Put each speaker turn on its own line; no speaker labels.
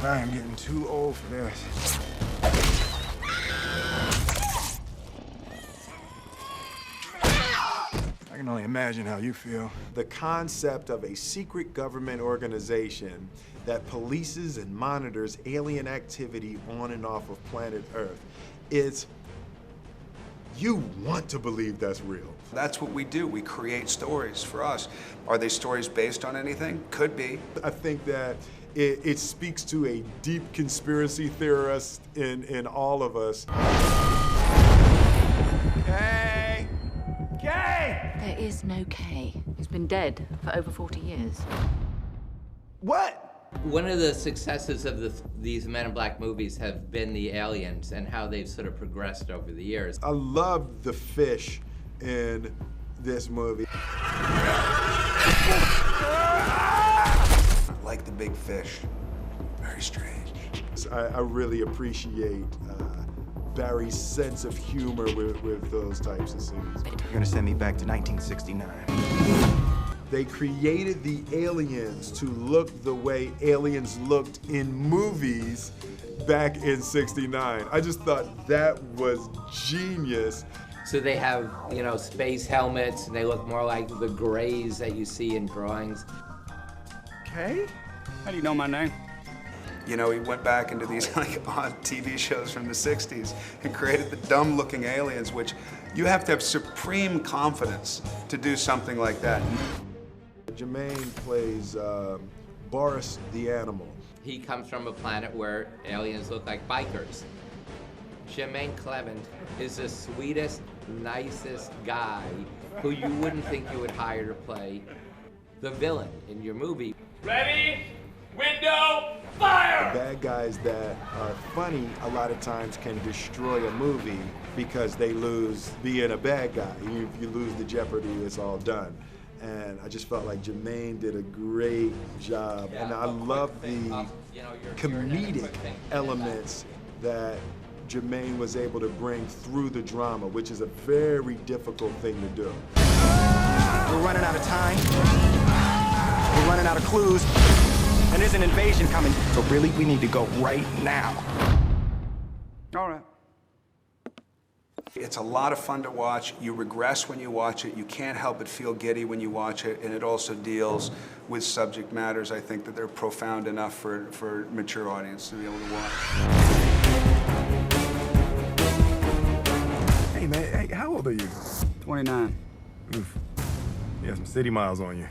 I am getting too old for this. I can only imagine how you feel. The concept of a secret government organization that polices and monitors alien activity on and off of planet Earth is, you want to believe that's real.
That's what we do. We create stories for us. Are they stories based on anything? Could be.
I think that it speaks to a deep conspiracy theorist in all of us. Kay! Kay!
There is no Kay. He's been dead for over 40 years.
What?
One of the successes of these Men in Black movies have been the aliens and how they've sort of progressed over the years.
I love the fish in this movie.
Like the big fish. Very strange.
I really appreciate Barry's sense of humor with those types of scenes.
You're gonna send me back to 1969.
They created the aliens to look the way aliens looked in movies back in '69. I just thought that was genius.
So they have, you know, space helmets, and they look more like the grays that you see in drawings.
Kay?
How do you know my name?
You know, he went back into these like odd TV shows from the 60s and created the dumb-looking aliens, which you have to have supreme confidence to do something like that.
Jermaine plays Boris the animal.
He comes from a planet where aliens look like bikers. Jermaine Clement is the sweetest, nicest guy who you wouldn't think you would hire to play the villain in your movie.
Ready? Window, fire!
Bad guys that are funny a lot of times can destroy a movie because they lose being a bad guy. If you lose the jeopardy, it's all done. And I just felt like Jermaine did a great job. And I love the comedic elements that Jermaine was able to bring through the drama, which is a very difficult thing to do.
We're running out of time. We're running out of clues. And there's an invasion coming. So really, we need to go right now.
All right.
It's a lot of fun to watch. You regress when you watch it. You can't help but feel giddy when you watch it. And it also deals with subject matters, I think, that they're profound enough for mature audience to be able to watch.
Hey, man, hey, how old are you?
29.
Oof. You have some city miles on you.